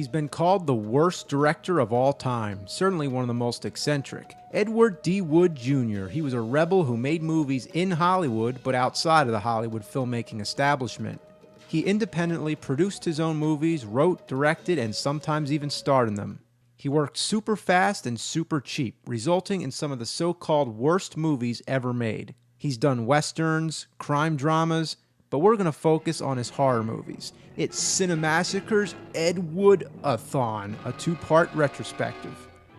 He's been called the worst director of all time, certainly one of the most eccentric. Edward D. Wood Jr., he was a rebel who made movies in Hollywood, but outside of the Hollywood filmmaking establishment. He independently produced his own movies, wrote, directed, and sometimes even starred in them. He worked super fast and super cheap, resulting in some of the so-called worst movies ever made. He's done westerns, crime dramas, but we're going to focus on his horror movies. It's Cinemassacre's Ed Wood Thon, a two-part retrospective.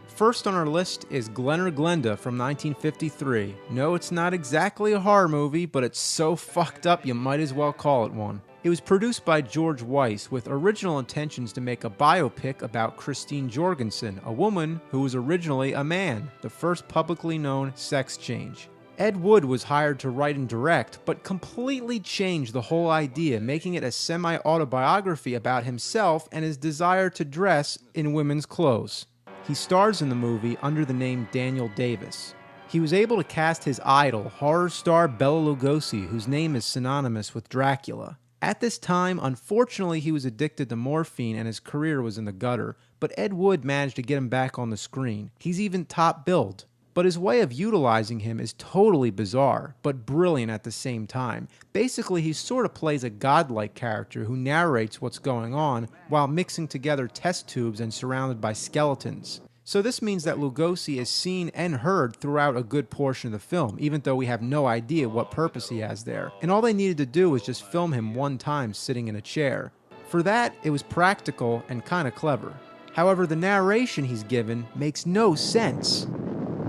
First on our list is Glen or Glenda from 1953. No, it's not exactly a horror movie, but it's so fucked up you might as well call it one. It was produced by George Weiss with original intentions to make a biopic about Christine Jorgensen, a woman who was originally a man, the first publicly known sex change. Ed Wood was hired to write and direct, but completely changed the whole idea, making it a semi-autobiography about himself and his desire to dress in women's clothes. He stars in the movie under the name Daniel Davis. He was able to cast his idol, horror star Bela Lugosi, whose name is synonymous with Dracula. At this time, unfortunately, he was addicted to morphine and his career was in the gutter, but Ed Wood managed to get him back on the screen. He's even top billed. But his way of utilizing him is totally bizarre, but brilliant at the same time. Basically, he sort of plays a godlike character who narrates what's going on while mixing together test tubes and surrounded by skeletons. So this means that Lugosi is seen and heard throughout a good portion of the film, even though we have no idea what purpose he has there. And all they needed to do was just film him one time sitting in a chair. For that, it was practical and kind of clever. However, the narration he's given makes no sense.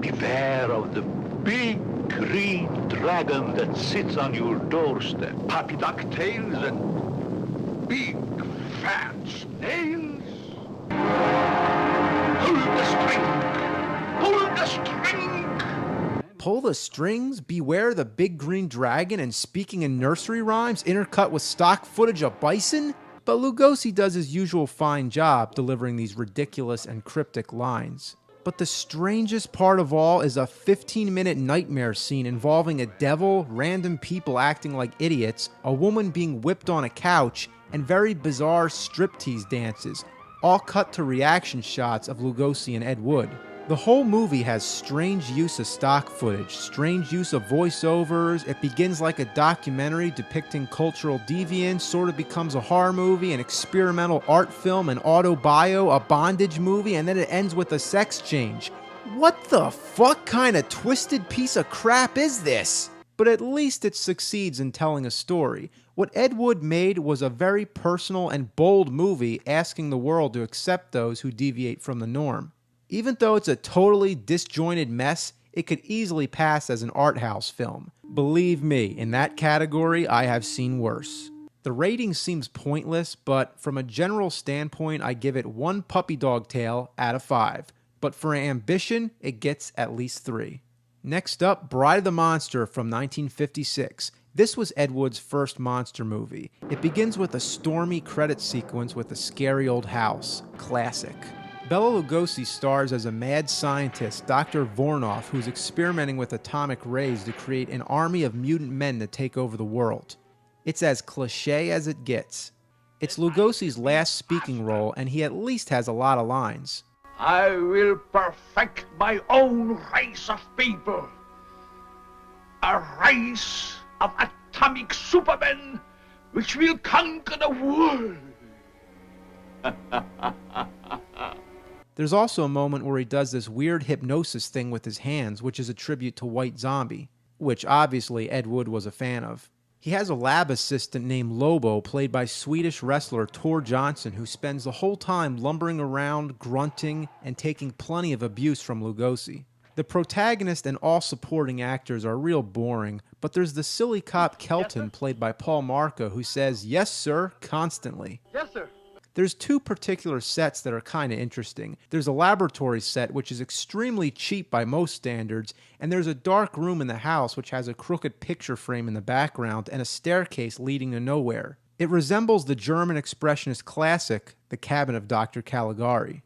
Beware of the big green dragon that sits on your doorstep. Puppy duck tails and big fat snails. Pull the string! Pull the string! Pull the strings, beware the big green dragon, and speaking in nursery rhymes intercut with stock footage of bison? But Lugosi does his usual fine job delivering these ridiculous and cryptic lines. But the strangest part of all is a 15-minute nightmare scene involving a devil, random people acting like idiots, a woman being whipped on a couch, and very bizarre striptease dances, all cut to reaction shots of Lugosi and Ed Wood. The whole movie has strange use of stock footage, strange use of voiceovers. It begins like a documentary depicting cultural deviance, sort of becomes a horror movie, an experimental art film, an auto-bio, a bondage movie, and then it ends with a sex change. What the fuck kind of twisted piece of crap is this? But at least it succeeds in telling a story. What Ed Wood made was a very personal and bold movie asking the world to accept those who deviate from the norm. Even though it's a totally disjointed mess, it could easily pass as an art house film. Believe me, in that category, I have seen worse. The rating seems pointless, but from a general standpoint, I give it 1 puppy dog tail out of 5. But for ambition, it gets at least 3. Next up, Bride of the Monster from 1956. This was Ed Wood's first monster movie. It begins with a stormy credit sequence with a scary old house. Classic. Bela Lugosi stars as a mad scientist, Dr. Vornoff, who's experimenting with atomic rays to create an army of mutant men to take over the world. It's as cliché as it gets. It's Lugosi's last speaking role, and he at least has a lot of lines. I will perfect my own race of people. A race of atomic supermen which will conquer the world. There's also a moment where he does this weird hypnosis thing with his hands, which is a tribute to White Zombie, which obviously Ed Wood was a fan of. He has a lab assistant named Lobo, played by Swedish wrestler Tor Johnson, who spends the whole time lumbering around, grunting, and taking plenty of abuse from Lugosi. The protagonist and all supporting actors are real boring, but there's the silly cop Kelton, played by Paul Marco, who says, "Yes, sir," constantly. Yes, sir. There's 2 particular sets that are kind of interesting. There's a laboratory set, which is extremely cheap by most standards, and there's a dark room in the house which has a crooked picture frame in the background and a staircase leading to nowhere. It resembles the German expressionist classic, The Cabin of Dr. Caligari.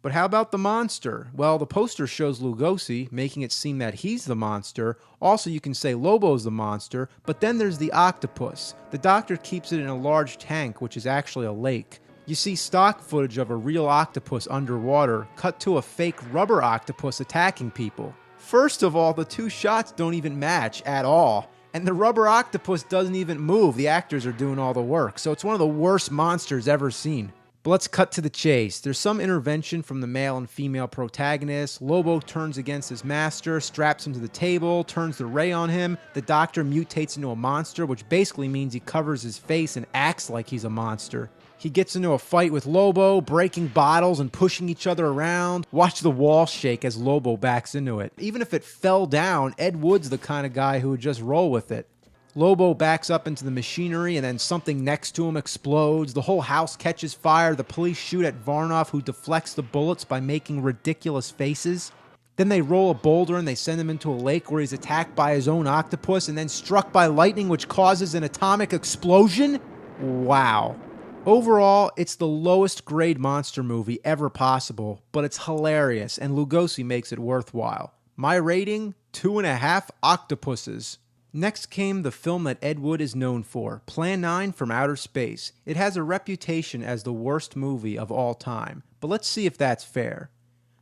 But how about the monster? Well, the poster shows Lugosi, making it seem that he's the monster. Also, you can say Lobo's the monster, but then there's the octopus. The doctor keeps it in a large tank, which is actually a lake. You see stock footage of a real octopus underwater cut to a fake rubber octopus attacking people. First of all, the two shots don't even match at all. And the rubber octopus doesn't even move. The actors are doing all the work. So it's one of the worst monsters ever seen. But let's cut to the chase. There's some intervention from the male and female protagonists. Lobo turns against his master, straps him to the table, turns the ray on him. The doctor mutates into a monster, which basically means he covers his face and acts like he's a monster. He gets into a fight with Lobo, breaking bottles and pushing each other around. Watch the wall shake as Lobo backs into it. Even if it fell down, Ed Wood's the kind of guy who would just roll with it. Lobo backs up into the machinery and then something next to him explodes. The whole house catches fire. The police shoot at Varnoff, who deflects the bullets by making ridiculous faces. Then they roll a boulder and they send him into a lake where he's attacked by his own octopus and then struck by lightning, which causes an atomic explosion. Wow. Overall, it's the lowest grade monster movie ever possible, but it's hilarious and Lugosi makes it worthwhile. My rating, 2.5 octopuses. Next came the film that Ed Wood is known for, Plan 9 from Outer Space. It has a reputation as the worst movie of all time, but let's see if that's fair.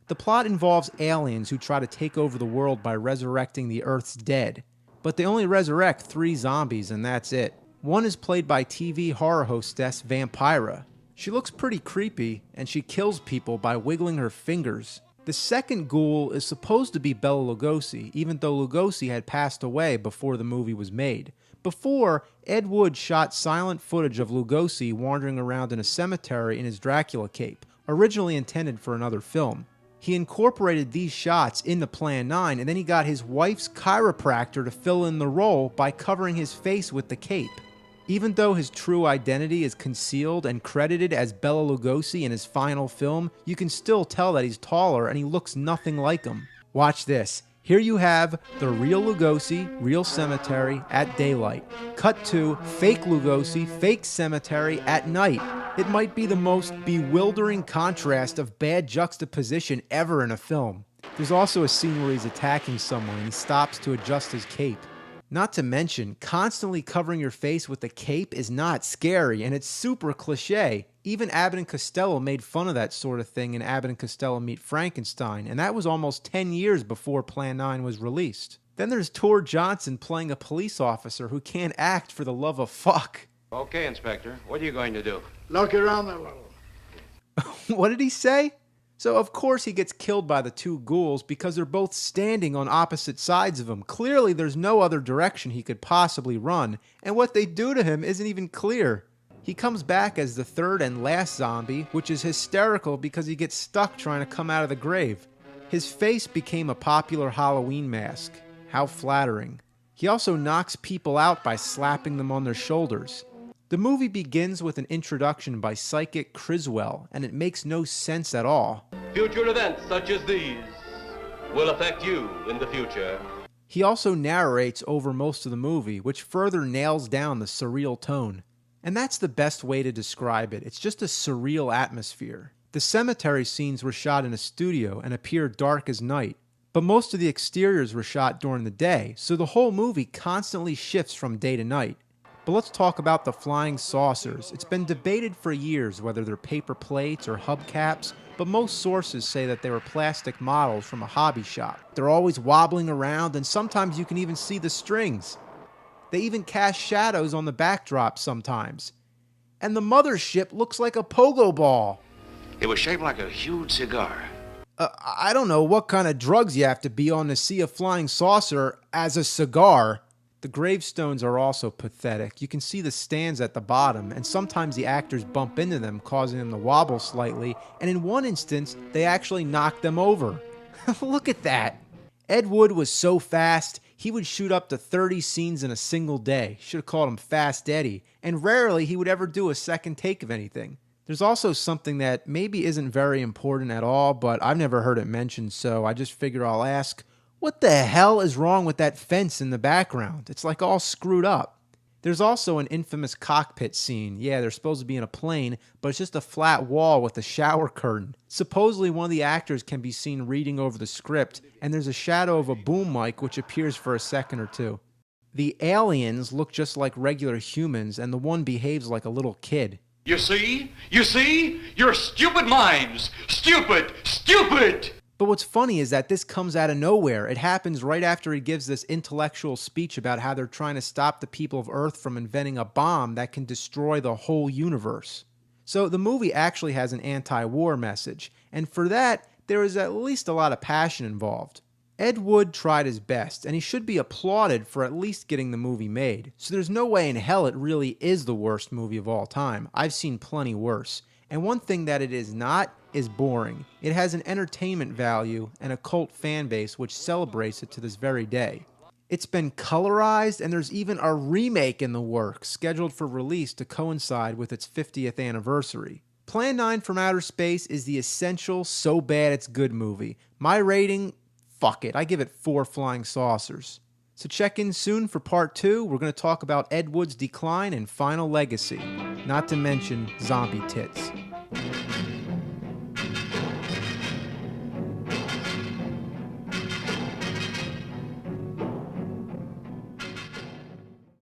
The plot involves aliens who try to take over the world by resurrecting the Earth's dead, but they only resurrect 3 zombies and that's it. One is played by TV horror hostess Vampira. She looks pretty creepy, and she kills people by wiggling her fingers. The second ghoul is supposed to be Bela Lugosi, even though Lugosi had passed away before the movie was made. Before, Ed Wood shot silent footage of Lugosi wandering around in a cemetery in his Dracula cape, originally intended for another film. He incorporated these shots into Plan 9, and then he got his wife's chiropractor to fill in the role by covering his face with the cape. Even though his true identity is concealed and credited as Bela Lugosi in his final film, you can still tell that he's taller and he looks nothing like him. Watch this. Here you have the real Lugosi, real cemetery at daylight. Cut to fake Lugosi, fake cemetery at night. It might be the most bewildering contrast of bad juxtaposition ever in a film. There's also a scene where he's attacking someone and he stops to adjust his cape. Not to mention, constantly covering your face with a cape is not scary, and it's super cliche. Even Abbott and Costello made fun of that sort of thing in Abbott and Costello Meet Frankenstein, and that was almost 10 years before Plan 9 was released. Then there's Tor Johnson playing a police officer who can't act for the love of fuck. Okay, Inspector, what are you going to do? Look around a little. What did he say? So of course he gets killed by the 2 ghouls because they're both standing on opposite sides of him. Clearly there's no other direction he could possibly run, and what they do to him isn't even clear. He comes back as the 3rd and last zombie, which is hysterical because he gets stuck trying to come out of the grave. His face became a popular Halloween mask. How flattering. He also knocks people out by slapping them on their shoulders. The movie begins with an introduction by psychic Criswell, and it makes no sense at all. Future events such as these will affect you in the future. He also narrates over most of the movie, which further nails down the surreal tone. And that's the best way to describe it. It's just a surreal atmosphere. The cemetery scenes were shot in a studio and appear dark as night, but most of the exteriors were shot during the day, so the whole movie constantly shifts from day to night. But let's talk about the flying saucers. It's been debated for years whether they're paper plates or hubcaps, but most sources say that they were plastic models from a hobby shop. They're always wobbling around, and sometimes you can even see the strings. They even cast shadows on the backdrop sometimes. And the mothership looks like a pogo ball. It was shaped like a huge cigar. I don't know what kind of drugs you have to be on to see a flying saucer as a cigar. The gravestones are also pathetic. You can see the stands at the bottom, and sometimes the actors bump into them, causing them to wobble slightly, and in one instance, they actually knock them over. Look at that. Ed Wood was so fast, he would shoot up to 30 scenes in a single day. Should have called him Fast Eddie, and rarely he would ever do a second take of anything. There's also something that maybe isn't very important at all, but I've never heard it mentioned, so I just figure I'll ask. What the hell is wrong with that fence in the background? It's like all screwed up. There's also an infamous cockpit scene. Yeah, they're supposed to be in a plane, but it's just a flat wall with a shower curtain. Supposedly one of the actors can be seen reading over the script, and there's a shadow of a boom mic which appears for a second or two. The aliens look just like regular humans, and the one behaves like a little kid. You see? You see? Your stupid minds. Stupid! Stupid! But what's funny is that this comes out of nowhere. It happens right after he gives this intellectual speech about how they're trying to stop the people of Earth from inventing a bomb that can destroy the whole universe. So the movie actually has an anti-war message, and for that, there is at least a lot of passion involved. Ed Wood tried his best, and he should be applauded for at least getting the movie made. So there's no way in hell it really is the worst movie of all time. I've seen plenty worse. And one thing that it is not is boring. It has an entertainment value and a cult fan base which celebrates it to this very day. It's been colorized, and there's even a remake in the works scheduled for release to coincide with its 50th anniversary. Plan 9 from Outer Space is the essential so bad it's good movie. My rating, fuck it, I give it 4 flying saucers. So check in soon for part 2. We're going to talk about Ed Wood's decline and final legacy, not to mention zombie tits.